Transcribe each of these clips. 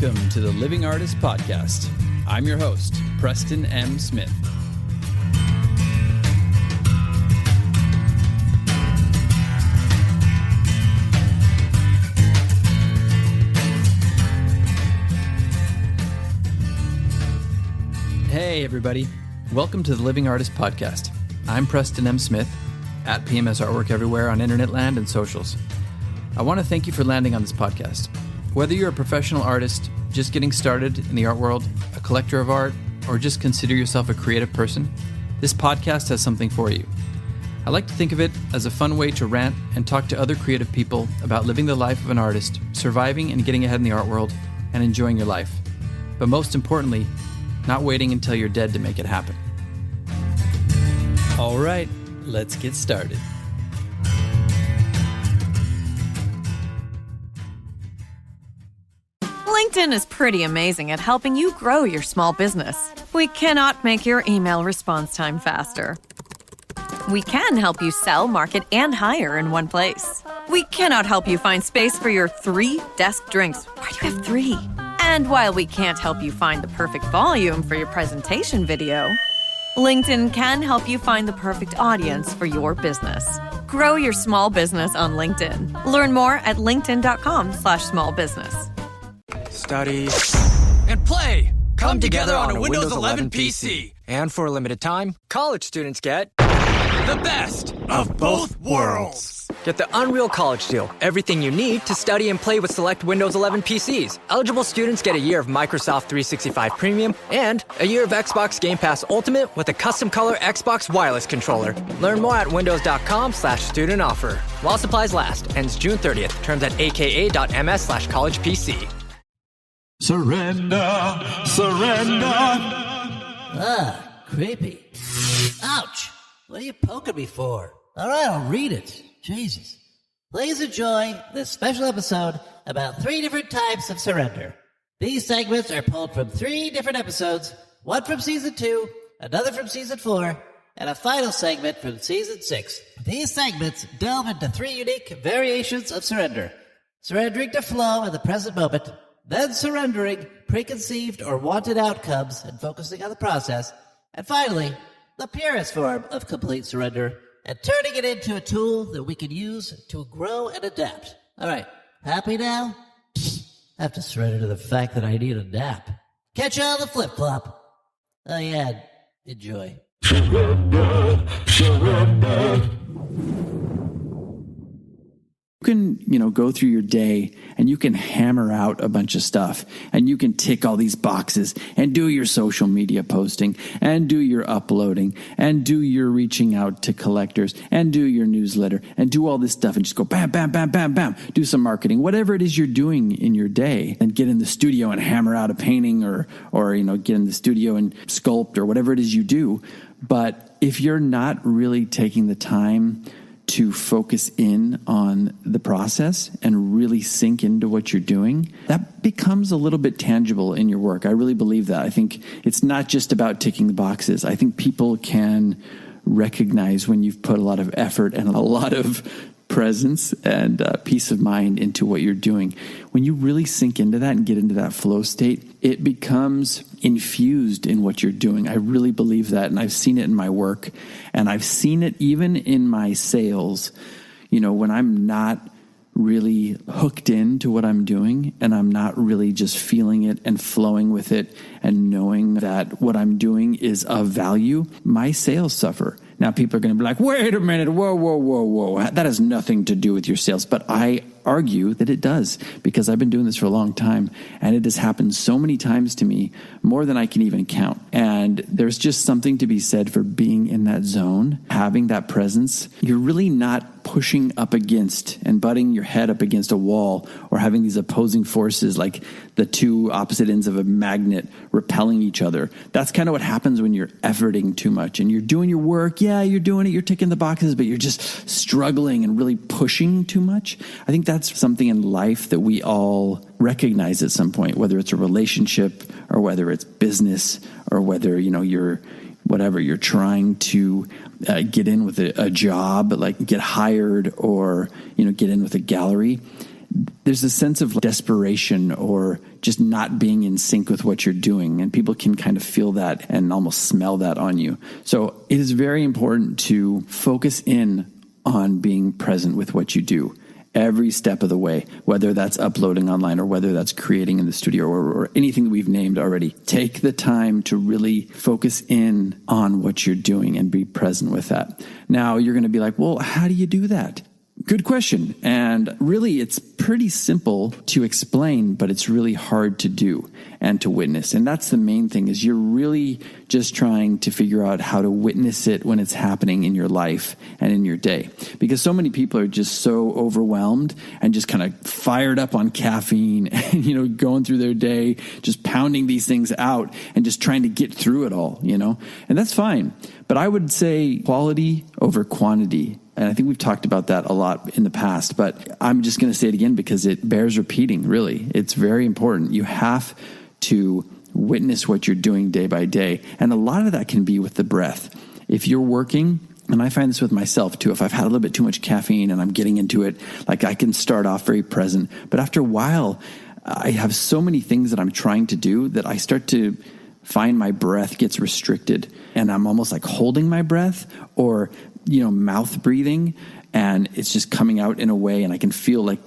Welcome to the Living Artist Podcast. I'm your host, Preston M. Smith. Hey, everybody. Welcome to the Living Artist Podcast. I'm Preston M. Smith, at PMS Artwork everywhere on internet land and socials. I want to thank you for landing on this podcast. Whether you're a professional artist, just getting started in the art world, a collector of art, or just consider yourself a creative person, this podcast has something for you. I like to think of it as a fun way to rant and talk to other creative people about living the life of an artist, surviving and getting ahead in the art world, and enjoying your life. But most importantly, not waiting until you're dead to make it happen. All right, let's get started. LinkedIn is pretty amazing at helping you grow your small business. We cannot make your email response time faster. We can help you sell, market, and hire in one place. We cannot help you find space for your 3 desk drinks. Why do you have 3? And while we can't help you find the perfect volume for your presentation video, LinkedIn can help you find the perfect audience for your business. Grow your small business on LinkedIn. Learn more at linkedin.com/smallbusiness. Study and play come together on a Windows 11 PC. And for a limited time, college students get the best of both worlds. Get the Unreal College Deal. Everything you need to study and play with select Windows 11 PCs. Eligible students get a year of Microsoft 365 Premium and a year of Xbox Game Pass Ultimate with a custom color Xbox wireless controller. Learn more at windows.com/student offer. While supplies last. Ends June 30th. Terms at aka.ms/collegepc. Surrender, surrender. Creepy. Ouch. What are you poking me for? All right, I'll read it. Jesus. Please enjoy this special episode about 3 different types of surrender. These segments are pulled from 3 different episodes, one from Season 2, another from Season 4, and a final segment from Season 6. These segments delve into 3 unique variations of surrender. Surrendering to flow in the present moment, then surrendering preconceived or wanted outcomes and focusing on the process, and finally, the purest form of complete surrender, and turning it into a tool that we can use to grow and adapt. All right, happy now? I have to surrender to the fact that I need a nap. Catch you on the flip-flop. Oh yeah, enjoy. Surrender, surrender. You can, go through your day and you can hammer out a bunch of stuff and you can tick all these boxes and do your social media posting and do your uploading and do your reaching out to collectors and do your newsletter and do all this stuff and just go bam, bam, bam, bam, bam, do some marketing, whatever it is you're doing in your day, and get in the studio and hammer out a painting or get in the studio and sculpt or whatever it is you do. But if you're not really taking the time to focus in on the process and really sink into what you're doing, that becomes a little bit tangible in your work. I really believe that. I think it's not just about ticking the boxes. I think people can recognize when you've put a lot of effort and a lot of presence and peace of mind into what you're doing. When you really sink into that and get into that flow state, it becomes infused in what you're doing. I really believe that, and I've seen it in my work, and I've seen it even in my sales. When I'm not really hooked into what I'm doing and I'm not really just feeling it and flowing with it and knowing that what I'm doing is of value, my sales suffer. Now, people are going to be like, wait a minute, whoa. That has nothing to do with your sales. But I argue that it does, because I've been doing this for a long time, and it has happened so many times to me, more than I can even count. And there's just something to be said for being in that zone, having that presence. You're really not pushing up against and butting your head up against a wall or having these opposing forces like the 2 opposite ends of a magnet repelling each other. That's kind of what happens when you're efforting too much and you're doing your work. Yeah, you're doing it, you're ticking the boxes, but you're just struggling and really pushing too much. I think that's something in life that we all recognize at some point, whether it's a relationship or whether it's business or whether, you're trying to get in with a job, like get hired or, get in with a gallery. there's a sense of desperation or just not being in sync with what you're doing. And people can kind of feel that and almost smell that on you. So it is very important to focus in on being present with what you do every step of the way, whether that's uploading online or whether that's creating in the studio or anything that we've named already. Take the time to really focus in on what you're doing and be present with that. Now, you're going to be like, well, how do you do that? Good question. And really, it's pretty simple to explain, but it's really hard to do and to witness. And that's the main thing, is you're really just trying to figure out how to witness it when it's happening in your life and in your day. Because so many people are just so overwhelmed and just kind of fired up on caffeine and, going through their day, just pounding these things out and just trying to get through it all, and that's fine. But I would say quality over quantity. And I think we've talked about that a lot in the past, but I'm just going to say it again because it bears repeating, really. It's very important. You have to witness what you're doing day by day. And a lot of that can be with the breath. If you're working, and I find this with myself too, if I've had a little bit too much caffeine and I'm getting into it, like I can start off very present. But after a while, I have so many things that I'm trying to do that I start to find my breath gets restricted. And I'm almost like holding my breath or mouth breathing, and it's just coming out in a way, and I can feel like,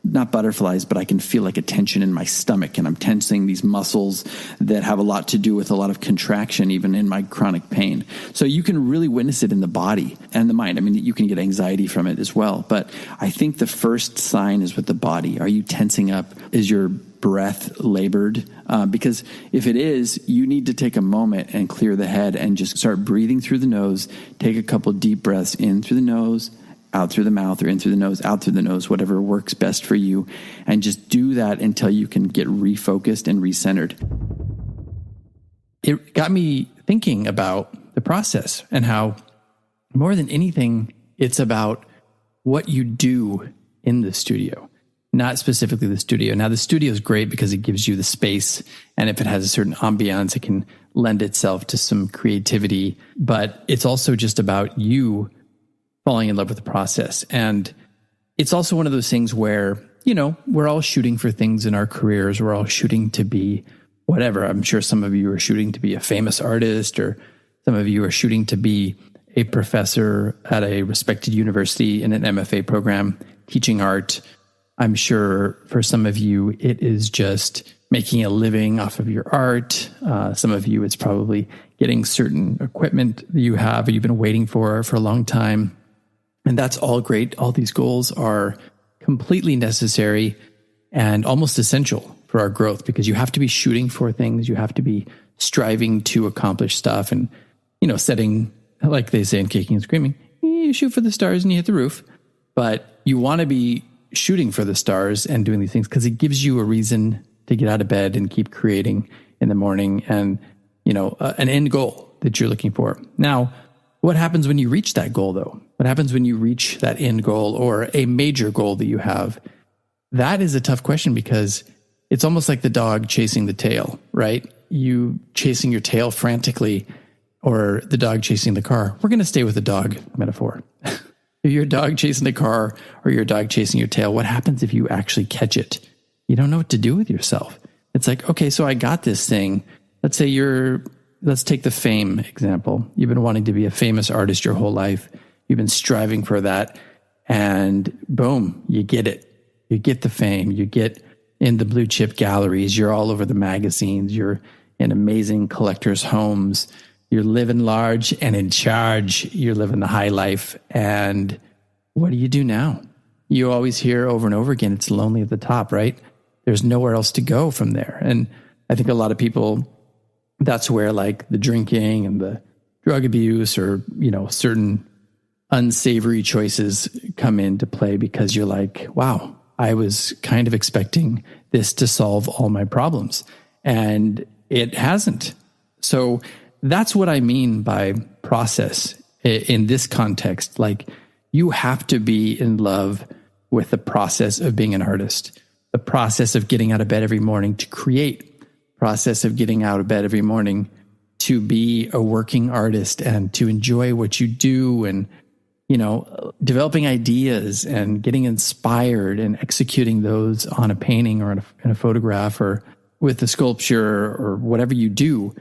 not butterflies, but I can feel like a tension in my stomach, and I'm tensing these muscles that have a lot to do with a lot of contraction, even in my chronic pain. So you can really witness it in the body and the mind. I mean, you can get anxiety from it as well, but I think the first sign is with the body. Are you tensing up? Is your breath labored? Because if it is, you need to take a moment and clear the head and just start breathing through the nose. Take a couple deep breaths in through the nose, out through the mouth, or in through the nose, out through the nose, whatever works best for you. And just do that until you can get refocused and recentered. It got me thinking about the process and how more than anything, it's about what you do in the studio. Not specifically the studio. Now, the studio is great because it gives you the space, and if it has a certain ambiance, it can lend itself to some creativity. But it's also just about you falling in love with the process. And it's also one of those things where, we're all shooting for things in our careers. We're all shooting to be whatever. I'm sure some of you are shooting to be a famous artist, or some of you are shooting to be a professor at a respected university in an MFA program teaching art. I'm sure for some of you, it is just making a living off of your art. Some of you, it's probably getting certain equipment that you have or you've been waiting for a long time. And that's all great. All these goals are completely necessary and almost essential for our growth, because you have to be shooting for things. You have to be striving to accomplish stuff and, setting, like they say in Kicking and Screaming, you shoot for the stars and you hit the roof. But you want to be shooting for the stars and doing these things because it gives you a reason to get out of bed and keep creating in the morning, and an end goal that you're looking for. Now, what happens when you reach that goal, though? What happens when you reach that end goal or a major goal that you have? That is a tough question, because it's almost like the dog chasing the tail, right? You chasing your tail frantically, or the dog chasing the car. We're going to stay with the dog metaphor. If you're a dog chasing the car or you're a dog chasing your tail, what happens if you actually catch it? You don't know what to do with yourself. It's like, okay, so I got this thing. Let's take the fame example. You've been wanting to be a famous artist your whole life. You've been striving for that, and boom, you get it. You get the fame. You get in the blue chip galleries. You're all over the magazines. You're in amazing collectors' homes. You're living large and in charge. You're living the high life. And what do you do now? You always hear over and over again, it's lonely at the top, right? There's nowhere else to go from there. And I think a lot of people, that's where like the drinking and the drug abuse or, certain unsavory choices come into play, because you're like, wow, I was kind of expecting this to solve all my problems, and it hasn't. So that's what I mean by process in this context. Like, you have to be in love with the process of being an artist, the process of getting out of bed every morning to create, process of getting out of bed every morning to be a working artist and to enjoy what you do and developing ideas and getting inspired and executing those on a painting or in a photograph or with a sculpture or whatever you do,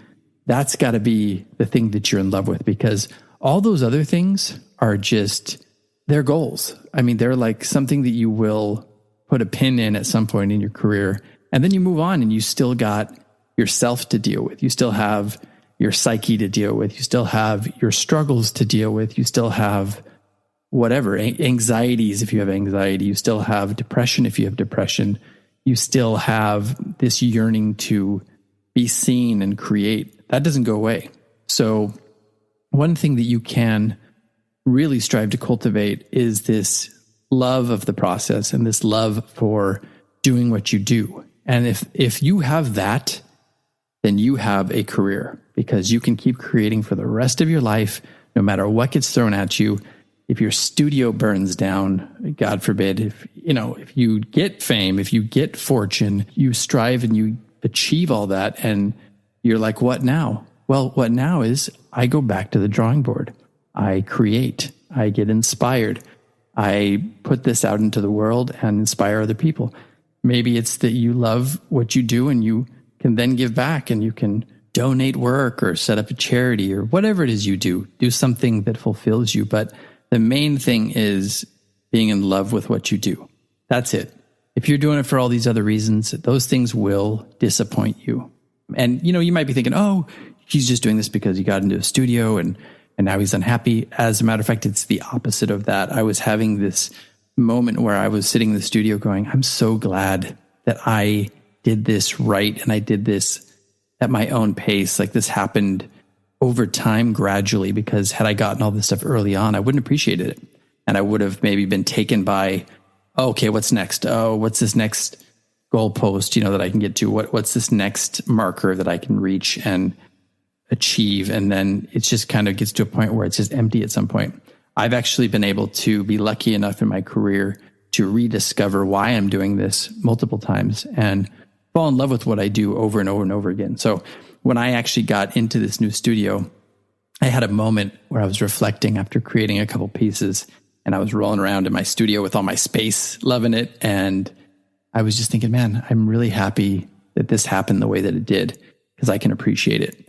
that's got to be the thing that you're in love with, because all those other things are just, they're goals. I mean, they're like something that you will put a pin in at some point in your career, and then you move on and you still got yourself to deal with. You still have your psyche to deal with. You still have your struggles to deal with. You still have whatever, anxieties if you have anxiety. You still have depression if you have depression. You still have this yearning to be seen and create. That doesn't go away. So one thing that you can really strive to cultivate is this love of the process and this love for doing what you do. And if you have that, then you have a career, because you can keep creating for the rest of your life, no matter what gets thrown at you. If your studio burns down, God forbid, if you get fame, if you get fortune, you strive and you achieve all that, and you're like, what now? Well, what now is I go back to the drawing board. I create. I get inspired. I put this out into the world and inspire other people. Maybe it's that you love what you do and you can then give back, and you can donate work or set up a charity or whatever it is you do. Do something that fulfills you. But the main thing is being in love with what you do. That's it. If you're doing it for all these other reasons, those things will disappoint you. And, you might be thinking, oh, he's just doing this because he got into a studio and now he's unhappy. As a matter of fact, it's the opposite of that. I was having this moment where I was sitting in the studio going, I'm so glad that I did this right. And I did this at my own pace. Like, this happened over time gradually, because had I gotten all this stuff early on, I wouldn't appreciate it. And I would have maybe been taken by, oh, okay, what's next? Oh, what's this next goalpost, that I can get to? What's this next marker that I can reach and achieve? And then it just kind of gets to a point where it's just empty at some point. I've actually been able to be lucky enough in my career to rediscover why I'm doing this multiple times and fall in love with what I do over and over and over again. So when I actually got into this new studio, I had a moment where I was reflecting after creating a couple pieces, and I was rolling around in my studio with all my space, loving it. And I was just thinking, man, I'm really happy that this happened the way that it did, because I can appreciate it.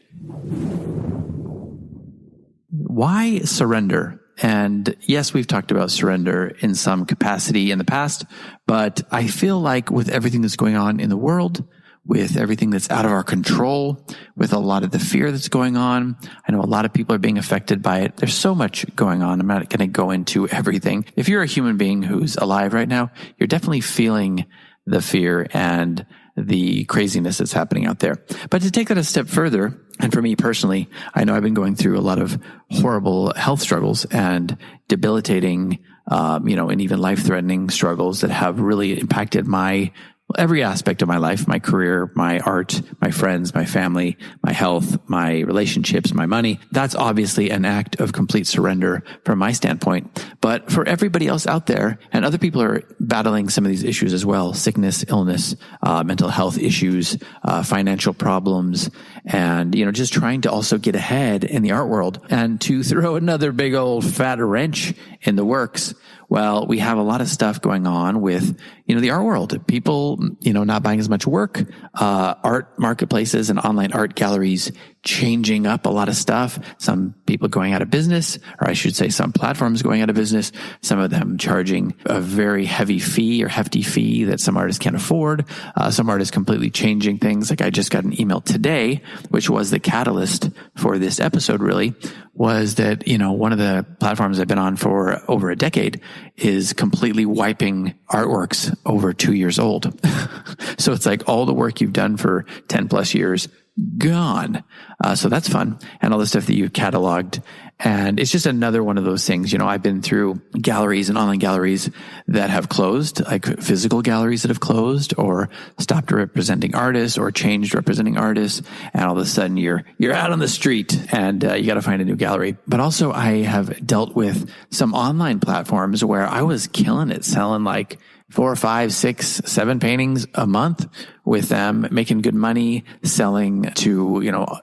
Why surrender? And yes, we've talked about surrender in some capacity in the past, but I feel like with everything that's going on in the world, with everything that's out of our control, with a lot of the fear that's going on, I know a lot of people are being affected by it. There's so much going on. I'm not going to go into everything. If you're a human being who's alive right now, you're definitely feeling the fear and the craziness that's happening out there. But to take that a step further, and for me personally, I know I've been going through a lot of horrible health struggles and debilitating, and even life-threatening struggles that have really impacted every aspect of my life, my career, my art, my friends, my family, my health, my relationships, my money. That's obviously an act of complete surrender from my standpoint. But for everybody else out there, and other people are battling some of these issues as well: sickness, illness, mental health issues, financial problems, and, just trying to also get ahead in the art world. And to throw another big old fat wrench in the works, well, we have a lot of stuff going on with, the art world. People, not buying as much work, art marketplaces and online art galleries changing up a lot of stuff. Some people going out of business, or I should say some platforms going out of business, some of them charging a very heavy fee or hefty fee that some artists can't afford. Some artists completely changing things. Like, I just got an email today, which was the catalyst for this episode really, was that, one of the platforms I've been on for over a decade is completely wiping artworks over 2 years old. So it's like all the work you've done for 10 plus years gone. So that's fun. And all the stuff that you've cataloged. And it's just another one of those things. I've been through galleries and online galleries that have closed, like physical galleries that have closed or stopped representing artists or changed representing artists. And all of a sudden you're out on the street and you got to find a new gallery. But also I have dealt with some online platforms where I was killing it, selling like 4, 5, 6, 7 paintings a month with them, making good money, selling to,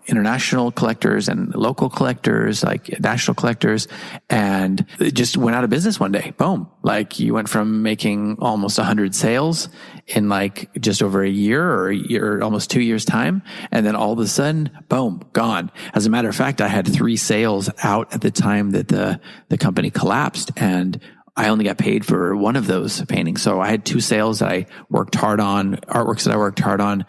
international collectors and local collectors, like national collectors. And it just went out of business one day. Boom. Like you went from making almost 100 sales in like just over a year, almost 2 years time. And then all of a sudden, boom, gone. As a matter of fact, I had 3 sales out at the time that the company collapsed, and I only got paid for one of those paintings. So I had 2 sales that I worked hard on, artworks that I worked hard on,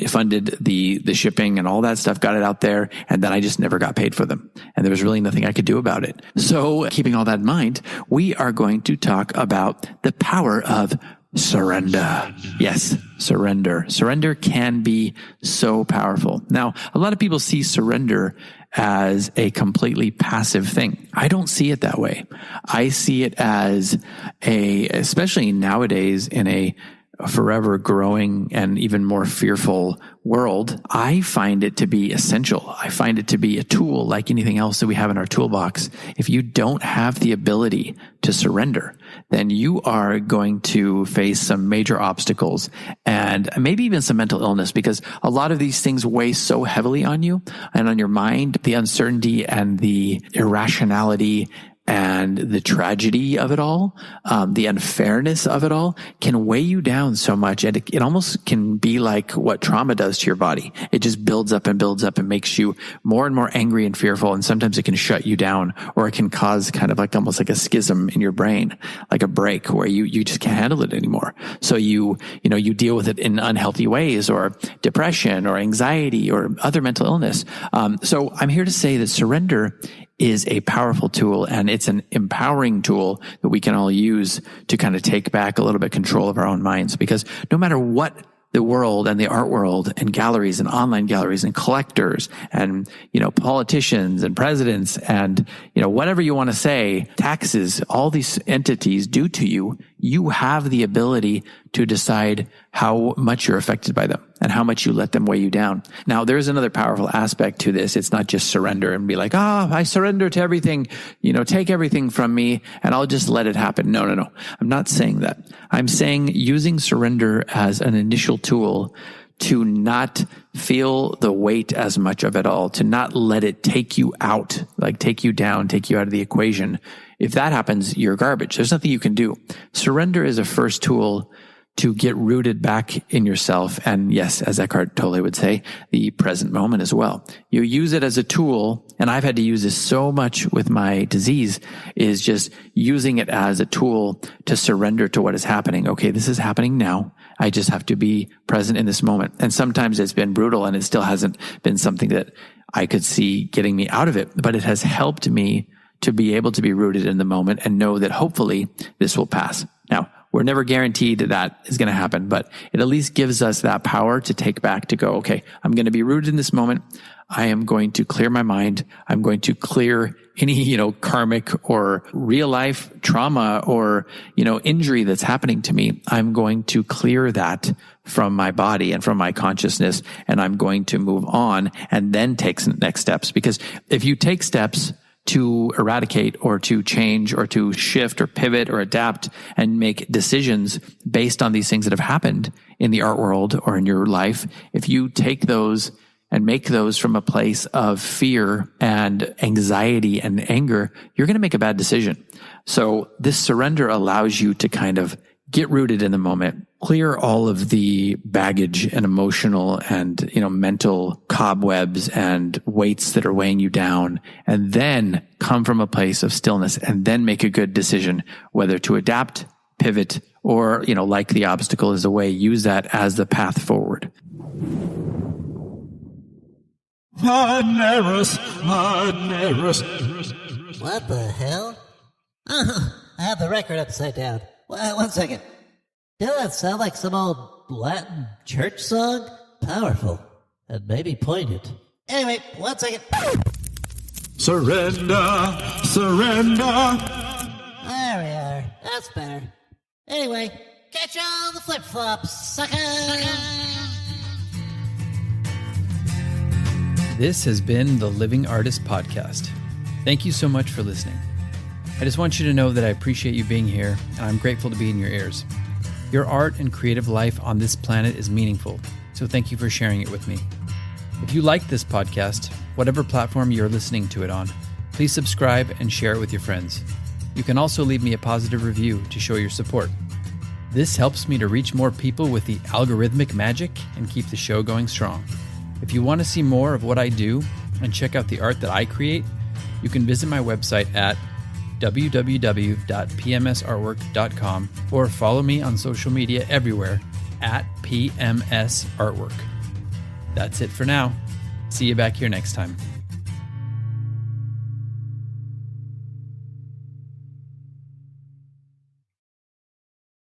funded the shipping and all that stuff, got it out there. And then I just never got paid for them. And there was really nothing I could do about it. So keeping all that in mind, we are going to talk about the power of surrender. Yes, surrender. Surrender can be so powerful. Now, a lot of people see surrender as a completely passive thing. I don't see it that way. I see it as especially nowadays in a forever growing and even more fearful world, I find it to be essential. I find it to be a tool like anything else that we have in our toolbox. If you don't have the ability to surrender, then you are going to face some major obstacles and maybe even some mental illness, because a lot of these things weigh so heavily on you and on your mind. The uncertainty and the irrationality and the tragedy of it all, the unfairness of it all can weigh you down so much. And it almost can be like what trauma does to your body. It just builds up and makes you more and more angry and fearful. And sometimes it can shut you down, or it can cause kind of like almost like a schism in your brain, like a break where you just can't handle it anymore. So you deal with it in unhealthy ways, or depression or anxiety or other mental illness. So I'm here to say that surrender is a powerful tool, and it's an empowering tool that we can all use to kind of take back a little bit control of our own minds. Because no matter what the world and the art world and galleries and online galleries and collectors and, politicians and presidents and, whatever you want to say, taxes, all these entities do to you, you have the ability to decide how much you're affected by them and how much you let them weigh you down. Now, there's another powerful aspect to this. It's not just surrender and be like, I surrender to everything, take everything from me and I'll just let it happen. No. I'm not saying that. I'm saying using surrender as an initial tool to not feel the weight as much of it all, to not let it take you out, like take you down, take you out of the equation. If that happens, you're garbage. There's nothing you can do. Surrender is a first tool to get rooted back in yourself. And yes, as Eckhart Tolle would say, the present moment as well. You use it as a tool. And I've had to use this so much with my disease, is just using it as a tool to surrender to what is happening. Okay, this is happening now. I just have to be present in this moment. And sometimes it's been brutal and it still hasn't been something that I could see getting me out of it, but it has helped me to be able to be rooted in the moment and know that hopefully this will pass. Now, we're never guaranteed that is going to happen, but it at least gives us that power to take back, to go, okay, I'm going to be rooted in this moment. I am going to clear my mind. I'm going to clear any, karmic or real life trauma or, injury that's happening to me. I'm going to clear that from my body and from my consciousness. And I'm going to move on and then take some next steps. Because if you take steps to eradicate or to change or to shift or pivot or adapt and make decisions based on these things that have happened in the art world or in your life, if you take those and make those from a place of fear and anxiety and anger, you're going to make a bad decision. So this surrender allows you to kind of get rooted in the moment, clear all of the baggage and emotional and, mental cobwebs and weights that are weighing you down, and then come from a place of stillness and then make a good decision, whether to adapt, pivot, or, like the obstacle is a way, use that as the path forward. Maneras. What the hell? I have the record upside down. 1 second. Doesn't that sound like some old Latin church song? Powerful. And maybe poignant. Anyway, 1 second. Surrender. There we are. That's better. Anyway, catch all the flip-flops, sucker! This has been the Living Artist Podcast. Thank you so much for listening. I just want you to know that I appreciate you being here, and I'm grateful to be in your ears. Your art and creative life on this planet is meaningful, so thank you for sharing it with me. If you like this podcast, whatever platform you're listening to it on, please subscribe and share it with your friends. You can also leave me a positive review to show your support. This helps me to reach more people with the algorithmic magic and keep the show going strong. If you want to see more of what I do and check out the art that I create, you can visit my website at www.pmsartwork.com or follow me on social media everywhere at PMS Artwork. That's it for now. See you back here next time.